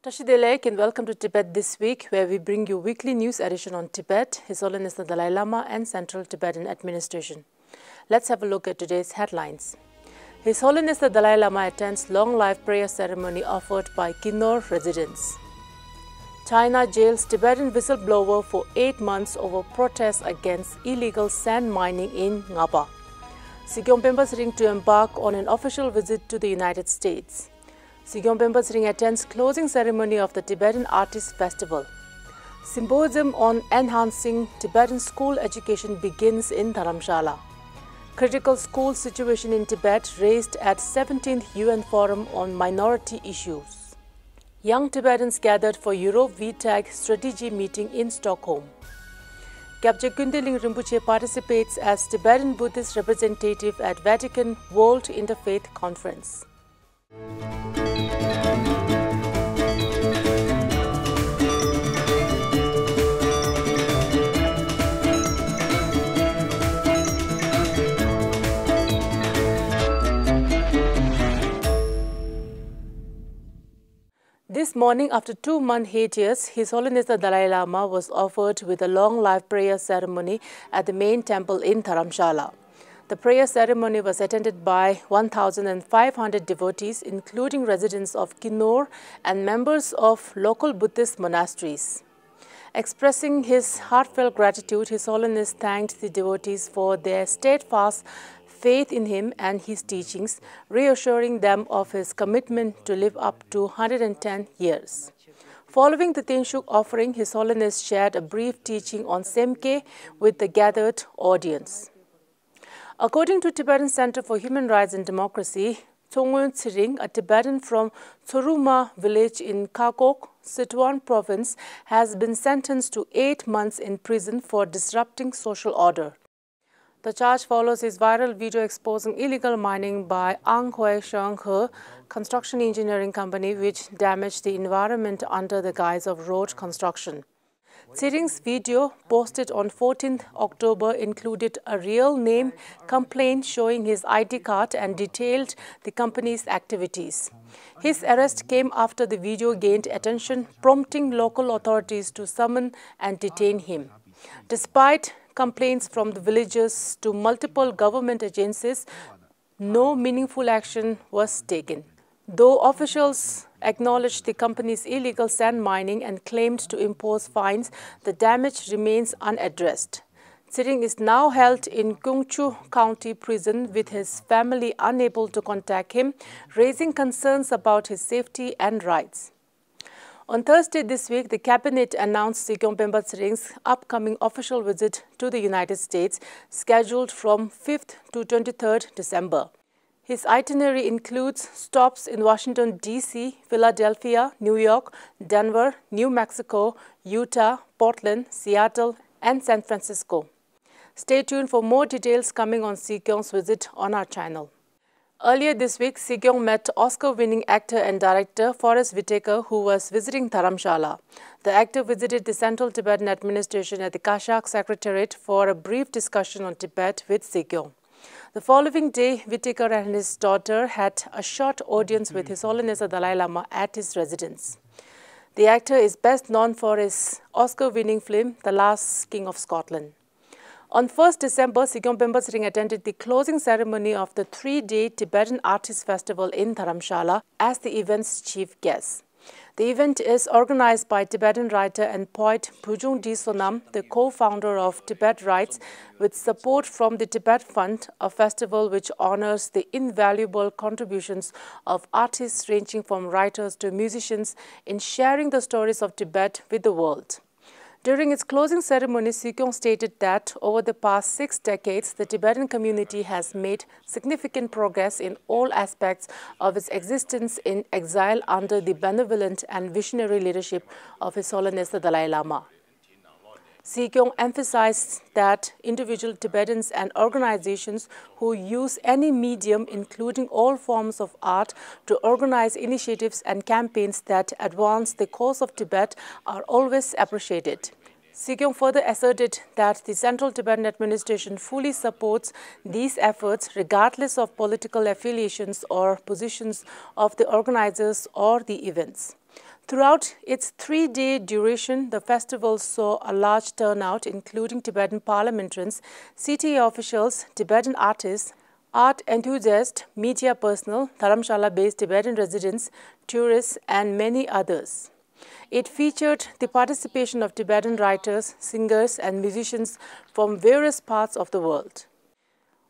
Tashidelek and welcome to Tibet This Week, where we bring you weekly news edition on Tibet, His Holiness the Dalai Lama and Central Tibetan Administration. Let's have a look at today's headlines. His Holiness the Dalai Lama attends long live prayer ceremony offered by Kinnaur residents. China jails Tibetan whistleblower for 8 months over protests against illegal sand mining in Ngaba. Sikyong Penpa Tsering to embark on an official visit to the United States. Sikyong Penpa Tsering attends closing ceremony of the Tibetan Artists Festival. Symposium on enhancing Tibetan school education begins in Dharamshala. Critical school situation in Tibet raised at 17th UN Forum on Minority Issues. Young Tibetans gathered for Europe VTAG strategy meeting in Stockholm. Kyabje Kundeling Rinpoche participates as Tibetan Buddhist representative at Vatican World Interfaith Conference. This morning, after 2-month hiatus, His Holiness the Dalai Lama was offered with a long live prayer ceremony at the main temple in Dharamshala. The prayer ceremony was attended by 1,500 devotees, including residents of Kinnaur and members of local Buddhist monasteries. Expressing his heartfelt gratitude, His Holiness thanked the devotees for their steadfast faith in him and his teachings, reassuring them of his commitment to live up to 110 years. Following the Tenshuk offering, His Holiness shared a brief teaching on Semke with the gathered audience. According to Tibetan Center for Human Rights and Democracy, Tsering, a Tibetan from Tsoruma village in Kakok, Sichuan province, has been sentenced to 8 months in prison for disrupting social order. The charge follows his viral video exposing illegal mining by Ang Hoi Sheng He construction engineering company, which damaged the environment under the guise of road construction. Tsering's video, posted on 14th October, included a real name complaint showing his ID card and detailed the company's activities. His arrest came after the video gained attention, prompting local authorities to summon and detain him. Despite complaints from the villagers to multiple government agencies, no meaningful action was taken. Though officials acknowledged the company's illegal sand mining and claimed to impose fines, the damage remains unaddressed. Tsering is now held in Gyeongju County Prison with his family unable to contact him, raising concerns about his safety and rights. On Thursday this week, the cabinet announced Sikyong Penpa Tsering's upcoming official visit to the United States, scheduled from 5th to 23rd December. His itinerary includes stops in Washington, D.C., Philadelphia, New York, Denver, New Mexico, Utah, Portland, Seattle, and San Francisco. Stay tuned for more details coming on Sikyong's visit on our channel. Earlier this week, Sikyong met Oscar-winning actor and director Forrest Whitaker, who was visiting Dharamshala. The actor visited the Central Tibetan Administration at the Kashak Secretariat for a brief discussion on Tibet with Sikyong. The following day, Whitaker and his daughter had a short audience with His Holiness the Dalai Lama at his residence. The actor is best known for his Oscar-winning film, The Last King of Scotland. On 1st December, Sikyong Penpa Tsering attended the closing ceremony of the 3-day Tibetan Artists Festival in Dharamshala as the event's chief guest. The event is organized by Tibetan writer and poet Phujung D. Sonam, the co-founder of Tibet Rights, with support from the Tibet Fund, a festival which honors the invaluable contributions of artists ranging from writers to musicians in sharing the stories of Tibet with the world. During its closing ceremony, Sikyong stated that over the past 6 decades, the Tibetan community has made significant progress in all aspects of its existence in exile under the benevolent and visionary leadership of His Holiness the Dalai Lama. Sikyong emphasized that individual Tibetans and organizations who use any medium, including all forms of art, to organize initiatives and campaigns that advance the cause of Tibet are always appreciated. Sikyong further asserted that the Central Tibetan Administration fully supports these efforts regardless of political affiliations or positions of the organizers or the events. Throughout its 3-day duration, the festival saw a large turnout, including Tibetan parliamentarians, CTA officials, Tibetan artists, art enthusiasts, media personnel, Dharamshala-based Tibetan residents, tourists, and many others. It featured the participation of Tibetan writers, singers, and musicians from various parts of the world.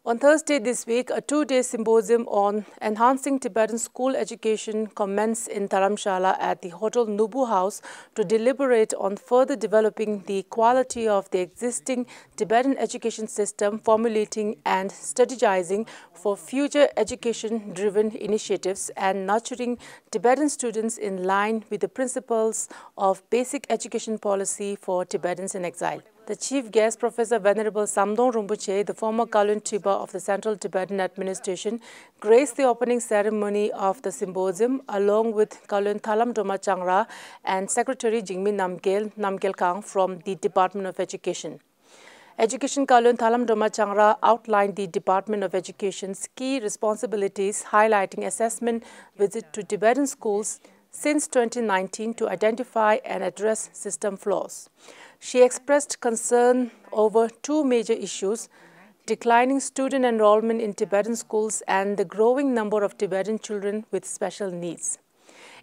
On Thursday this week, a 2-day symposium on enhancing Tibetan school education commenced in Dharamshala at the Hotel Nubu House to deliberate on further developing the quality of the existing Tibetan education system, formulating and strategizing for future education-driven initiatives, and nurturing Tibetan students in line with the principles of basic education policy for Tibetans in exile. The chief guest, Professor Venerable Samdong Rinpoche, the former Kalun Tiba of the Central Tibetan Administration, graced the opening ceremony of the symposium along with Kalun Thalam Doma Changra and Secretary Jingmi Namgyel Kang from the Department of Education. Education Kalun Thalam Doma Changra outlined the Department of Education's key responsibilities, highlighting assessment visit to Tibetan schools since 2019 to identify and address system flaws. She expressed concern over two major issues: declining student enrollment in Tibetan schools and the growing number of Tibetan children with special needs.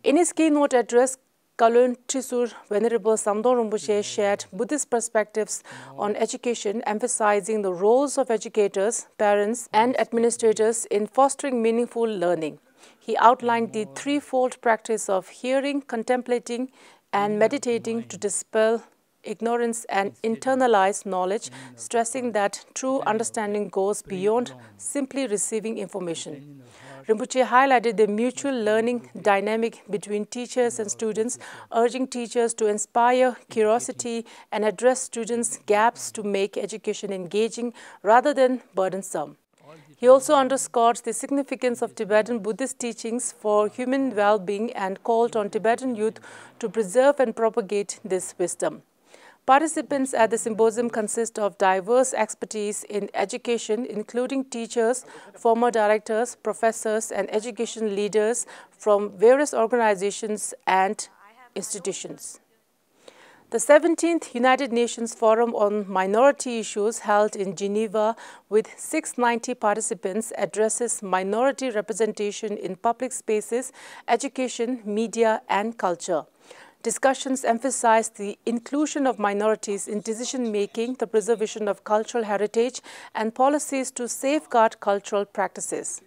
In his keynote address, Kalun Trisur Venerable Samdong Rinpoche shared Buddhist perspectives on education, emphasizing the roles of educators, parents, and administrators in fostering meaningful learning. He outlined the threefold practice of hearing, contemplating, and meditating to dispel ignorance and internalize knowledge, stressing that true understanding goes beyond simply receiving information. Rinpoche highlighted the mutual learning dynamic between teachers and students, urging teachers to inspire curiosity and address students' gaps to make education engaging rather than burdensome. He also underscored the significance of Tibetan Buddhist teachings for human well-being and called on Tibetan youth to preserve and propagate this wisdom. Participants at the symposium consist of diverse expertise in education, including teachers, former directors, professors, and education leaders from various organizations and institutions. The 17th United Nations Forum on Minority Issues, held in Geneva with 690 participants, addresses minority representation in public spaces, education, media, and culture. Discussions emphasize the inclusion of minorities in decision-making, the preservation of cultural heritage, and policies to safeguard cultural practices.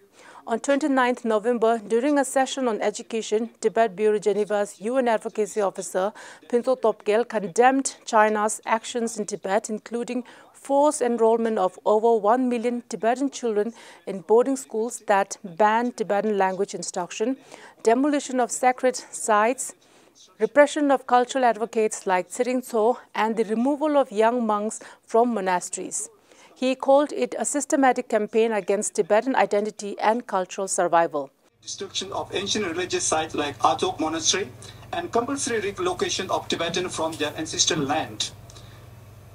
On 29 November, during a session on education, Tibet Bureau Geneva's UN Advocacy Officer, Pinto Topgel, condemned China's actions in Tibet, including forced enrollment of over 1 million Tibetan children in boarding schools that ban Tibetan language instruction, demolition of sacred sites, repression of cultural advocates like Tsering, and the removal of young monks from monasteries. He called it a systematic campaign against Tibetan identity and cultural survival. Destruction of ancient religious sites like Atok Monastery and compulsory relocation of Tibetans from their ancestral land.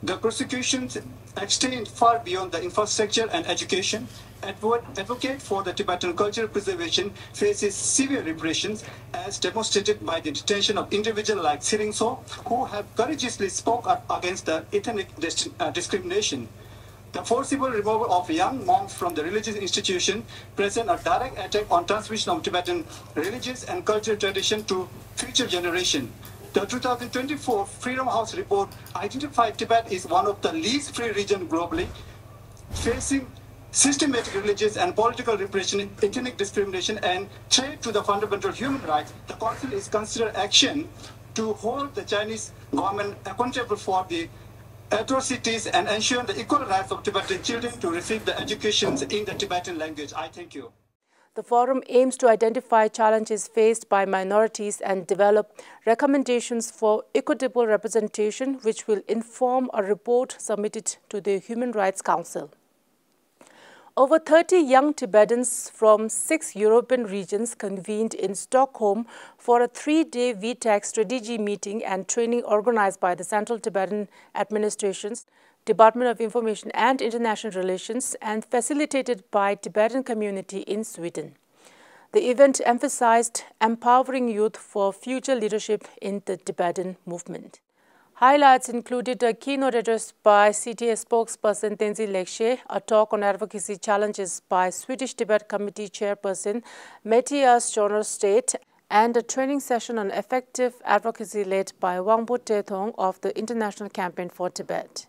The persecutions extend far beyond the infrastructure and education. Advocate for the Tibetan cultural preservation faces severe repressions, as demonstrated by the detention of individuals like Tsering, who have courageously spoken up against the ethnic discrimination. The forcible removal of young monks from the religious institution present a direct attack on transmission of Tibetan religious and cultural tradition to future generations. The 2024 Freedom House report identified Tibet as one of the least free regions globally, facing systematic religious and political repression, ethnic discrimination, and threat to the fundamental human rights. The Council is considering action to hold the Chinese government accountable for the atrocities and ensure the equal rights of Tibetan children to receive the education in the Tibetan language. I thank you. The forum aims to identify challenges faced by minorities and develop recommendations for equitable representation, which will inform a report submitted to the Human Rights Council. Over 30 young Tibetans from 6 European regions convened in Stockholm for a 3-day VTAC strategy meeting and training organized by the Central Tibetan Administration's Department of Information and International Relations and facilitated by Tibetan community in Sweden. The event emphasized empowering youth for future leadership in the Tibetan movement. Highlights included a keynote address by CTA spokesperson Tenzin Lekshe, a talk on advocacy challenges by Swedish Tibet Committee chairperson Matthias Jonerstedt, and a training session on effective advocacy led by Wangpo Tethong of the International Campaign for Tibet.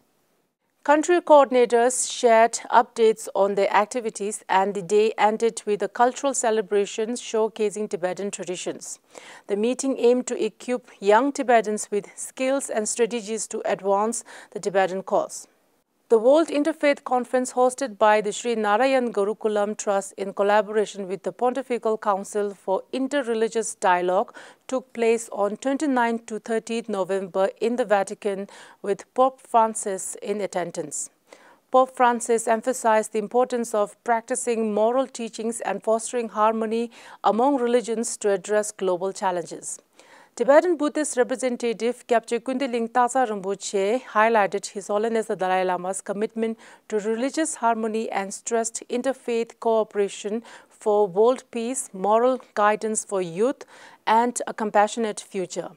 Country coordinators shared updates on their activities, and the day ended with a cultural celebration showcasing Tibetan traditions. The meeting aimed to equip young Tibetans with skills and strategies to advance the Tibetan cause. The World Interfaith Conference, hosted by the Sri Narayan Gurukulam Trust in collaboration with the Pontifical Council for Interreligious Dialogue, took place on 29 to 30 November in the Vatican, with Pope Francis in attendance. Pope Francis emphasized the importance of practicing moral teachings and fostering harmony among religions to address global challenges. Tibetan Buddhist representative Kyabje Kundeling Rinpoche highlighted His Holiness the Dalai Lama's commitment to religious harmony and stressed interfaith cooperation for world peace, moral guidance for youth, and a compassionate future.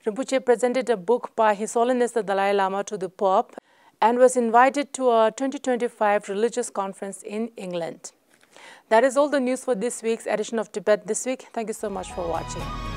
Rinpoche presented a book by His Holiness the Dalai Lama to the Pope and was invited to a 2025 religious conference in England. That is all the news for this week's edition of Tibet This Week. Thank you so much for watching.